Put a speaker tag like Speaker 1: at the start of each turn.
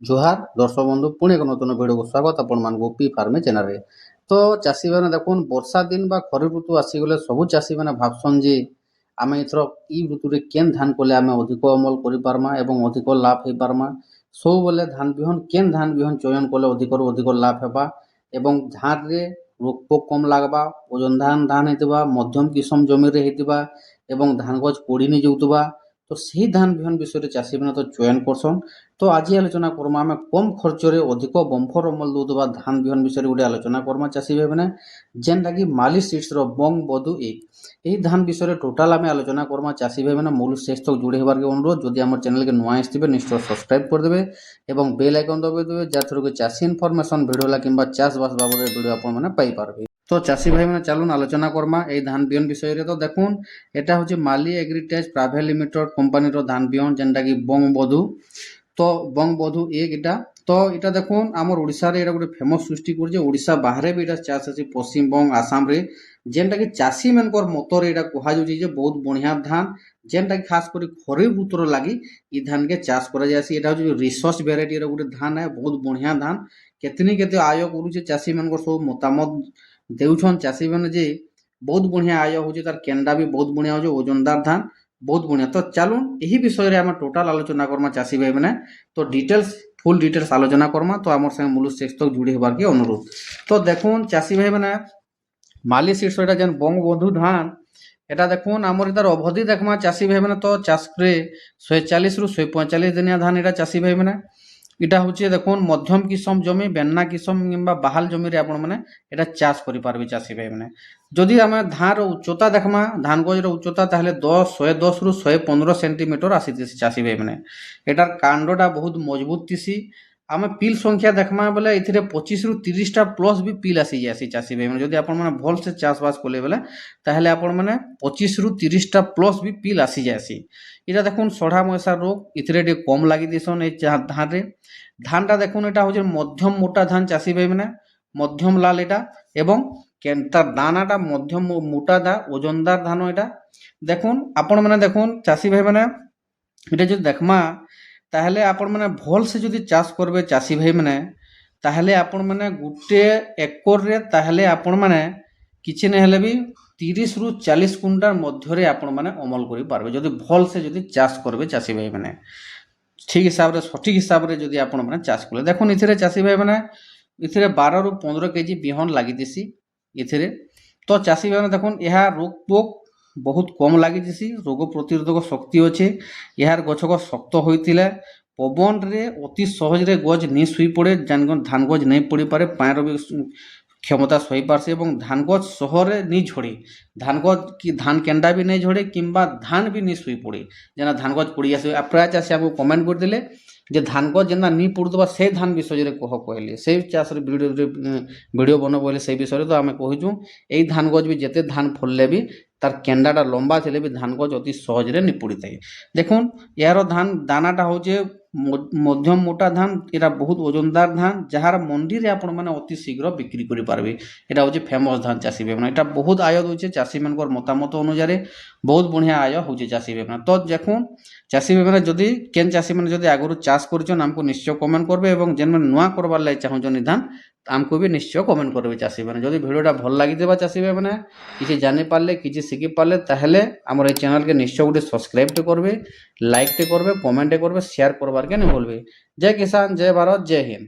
Speaker 1: ଜୁହାର ଦର୍ଶକ ବନ୍ଧୁ ପୁଣି ଏକ ନୂତନ ଭିଡ଼ିଓକୁ ସ୍ୱାଗତ ଆପଣମାନଙ୍କୁ ପି ଫାର୍ମି ଚ୍ୟାନେଲରେ। ତ ଚାଷୀମାନେ ଦେଖୁନ୍ ବର୍ଷା ଦିନ ବା ଖରିଫ ଋତୁ ଆସିଗଲେ ସବୁ ଚାଷୀମାନେ ଭାବସନ୍ ଯେ ଆମେ ଏଥର ଇ ଋତୁରେ କେନ୍ ଧାନ କଲେ ଆମେ ଅଧିକ ଅମଲ କରିପାରମା ଏବଂ ଅଧିକ ଲାଭ ହେଇପାରମା। ସବୁବେଳେ ଧାନ ବିହନ କେନ୍ ଧାନ ବିହନ ଚୟନ କଲେ ଅଧିକରୁ ଅଧିକ ଲାଭ ହେବା ଏବଂ ଧାନରେ ରୋଗ ପୋକ କମ୍ ଲାଗ୍ବା, ଓଜନ ଧାନ ହେଇଥିବା, ମଧ୍ୟମ କିସମ ଜମିରେ ହେଇଥିବା ଏବଂ ଧାନ ଗଛ ପୋଡ଼ି ନେଇ ଯାଉଥିବା। ତ ସେହି ଧାନ ବିହନ ବିଷୟରେ ଚାଷୀମାନେ ତ ଚୟନ କରସନ୍। ତ ଆଜି ଆଲୋଚନା କର୍ମା ଆମେ କମ୍ ଖର୍ଚ୍ଚରେ ଅଧିକ ବମ୍ଫର ଅମଲ ଦେଉଥିବା ଧାନ ବିହନ ବିଷୟରେ ଗୋଟେ ଆଲୋଚନା କର୍ମା ଚାଷୀ ଭାଇମାନେ, ଯେନ୍ଟାକି ମାଲି ସିଡ୍ସର ବଙ୍ଗ ବଧୁ 1 ଏହି ଧାନ ବିଷୟରେ ଟୋଟାଲ ଆମେ ଆଲୋଚନା କର୍ମା ଚାଷୀ ଭାଇମାନେ। ମୂଳ ଶେଷ ତक ଯୋଡ଼ି ହେବାର୍କେ ଅନୁରୋଧ। ଯଦି আমার চ্যানেলকে নূয়া আসবে নিশ্চয় সবসক্রাইব କରିଦେବେ এবং বেল আইকন দবাইদেବେ যাথরকে চাষী ইনফরমেশন ভিডিও ହେଲା কিংবা চাষবাস বাবদରେ ভিডিও আপনারা পাইপারবে। তো চাষী ভাইମାନେ ଚାଲୁন ଆଲୋଚନା କର୍ମା এই ଧାନ ବିହନ ବିଷୟରେ। ତ ଦେଖୁନ୍ এটা হচ্ছে মালি এগ্রিটেজ প্রাইভেট লিমিটেড কোম্পানির ধান বিহন যেটাকি বঙ্গবধূ। তো বঙ্গবধূ 1 এটা। তো এটা দেখুন আমার ওড়িশারে এটা গোটে ফেমস সৃষ্টি করছে। ওড়িশা বাহারে বি এটা চাষ আছে, পশ্চিমবঙ্গ আসামরে, যেটাকি চাষী মানকর মতরে এটা কুହାଯାଉଛି যে বহুত বঢ়িয়া ধান, যেটাকি খাস করে খরিফ ঋতুর লাগি এই ধানকে চাষ করা যায়ସି। এটা হচ্ছে রিসর্চ ভ্যারাইটির গোটে ধান है, ବହୁତ বঢ়িয়া ধান। কেতে আয় করুছে চাষী মানকর সব মতামত দেউছন চাষী মানে যে ବହୁତ বঢ়িয়া আয় হচ্ছে, তার কেন্ডা বি বহুত বঢ়িয়া হচ্ছে, ওজনদার ধান ବହୁତ ବଢ଼ିଆ। ତ ଚାଲୁନ୍ ଏହି ବିଷୟରେ ଆମେ ଟୋଟାଲ ଆଲୋଚନା କର୍ମା ଚାଷୀ ଭାଇମାନେ। ତ ডিটেলস ফুল ডিটেলস আলোচনা কর্মা। তো আমার সঙ্গে মূল শেষ তক জুড়ে হবারকে অনুরোধ। তো দেখুন চাষী ভাইମାନେ মালি সিডস এটা যেন বঙ্গবধূ ধান, এটা দেখুন আমার এটার অবধি দেখমা চাষী ভাইମାନେ। তো চাষ করে 140 রু 145 দিনিয়া ধান এটা চাষী ভাইମାନେ। এটা হচ্ছে দেখুন মধ্যম কিসম জমি, বেন্না কিসম কিংবা বাহাল জমিরে আপন মানে এটা চাষ করে পারবে চাষী ভাইମାନେ। যদি আমি ধানর উচ্চতা দেখমা, ধান গজর উচ্চতা তাহলে 110 রু 115 সেন্টিমিটর আসিতেছি চাষী ভাইମାନେ। এটার কাণ্ডটা বহুত মজবুত থিসি। আমি পিল সংখ্যা দেখমা বেলে এথিরে 25 রু 30টা প্লস বি পিল আসি যাসি চাষী ভাইମାନେ। যদি আপন মানে ভলসে চাষবাস কলে বেলে তাহলে আপন মানে 25 রু 30টা প্লস বি পিল আসি যাসি। এটা দেখুন সড়া মশা রোগ এথিরে ଟିକେ কম লাগি দিছন এই ধানরে। ধানটা দেখুন এটা হচ্ছে মধ্যম মোটা ধান চাষী ভাইମାନେ, মধ্যম লাল এটা এবং তার দানাটা মধ্যম মোটা দা ওজনদার ধান এটা। দেখুন আপন মানে দেখুন চাষী ভাইମାନେ এটা যদি দেখমা তাহলে আপন মানে ভলসে যদি চাষ করবে চাষী ভাইମାନେ, তাহলে আপন মানে গোটে একরে তাহলে আপন মানে কিছু না হলে বি 30 রু 40 কুইন্টাল মধ্যরে আপন মানে অমল করে পারবে যদি ভলসে যদি চাষ করবে চাষী ভাইମାନେ। ঠিক হিসাবে সঠিক হিসাবে যদি আপন মানে চাষ কলে দেখুন এথিরে চাষী ভাইମାନେ এথিরে 12 রু 15 কেজি বিহন লাগিতেছি এথিরে। তো চাষী ভাইମାନେ দেখুন ଏହା ରୋଗ ପୋକ ବହୁତ କମ୍ ଲାଗିଥିସି, ରୋଗ ପ୍ରତିରୋଧକ ଶକ୍ତି ଅଛେ। ଏହାର ଗଛକ ଶକ୍ତ ହୋଇଥିଲେ ପବନରେ ଅତି ସହଜରେ ଗଛ ନି ଶୁଇ ପଡ଼େ, ଧାନ ଗଛ ନେଇ ପଡ଼ିପାରେ, ପାଣିର ବି ক্ষমতা সহিপারছে এবং ধান গছ সহরে নি ঝড়ে, ধান গছ কি ধান কেন্ডা বি নেই ঝড়ে কিংবা ধান বি নি শুই পড়ে, যেন ধান গছ পড়ি আসে। প্রায় চাষী আমি কমেন্ট କରିଦେଲେ যে ধান গছ যেনা নি পড়ুଥିବା সেই ধান বিষୟରେ କହିଲେ সেই ଚାଷରେ ভিডিও বনাব ବୋଲେ সেই বিষୟରେ তো আমি কহিছুঁ। এই ধান গছ বি যেতে ধান ফললে বি তার কেন্ডাটা লম্বা ଥିଲେ ବି ধান গছ অতি সহজরে নি পড়িଥାଏ। দেখুন এর ধান দানাটা হচ্ছে মধ্যম মোটা ধান, এটা বহুত ওজনদার ধান যাহার মন্ডিরে আপন মানে অতি শীঘ্র বিক্রি করে পারবে। এটা হচ্ছে ফেমস ধান চাষী ভাইମାନେ। এটা বহুত আয় দউছে চাষী মানকর মতামত অনুযায়ী বহুত বঢ়িয়া আয় হচ্ছে চাষী ভাইମାନେ। তো দেখুন চাষী ভাইମାନେ যদি কেন চাষী মানে যদি আগରୁ চাষ করছন আমକୁ নিশ্চয় কমেন্ট করবে এবং যেন নূয়া করবার লাগি চাহুছন এই ধান আমକୁ ବି নিশ্চয় কমেন্ট করবে চাষী মানে। যদি ভিডিওটা ভাল লাগিଥିବା চাষী ভাইମାନେ, কিছু জানি পারলে কিছু শিখি পারলে তাহলে আমার এই চ্যানেলকে নিশ্চয় গোটে সবসক্রাইবটে করবে, লাইকটে করবে, কমেন্টে করবে, শেয়ার করবার কে না ভুলবে। জয় কিষান, জয় ভারত, জয় হিন্দ।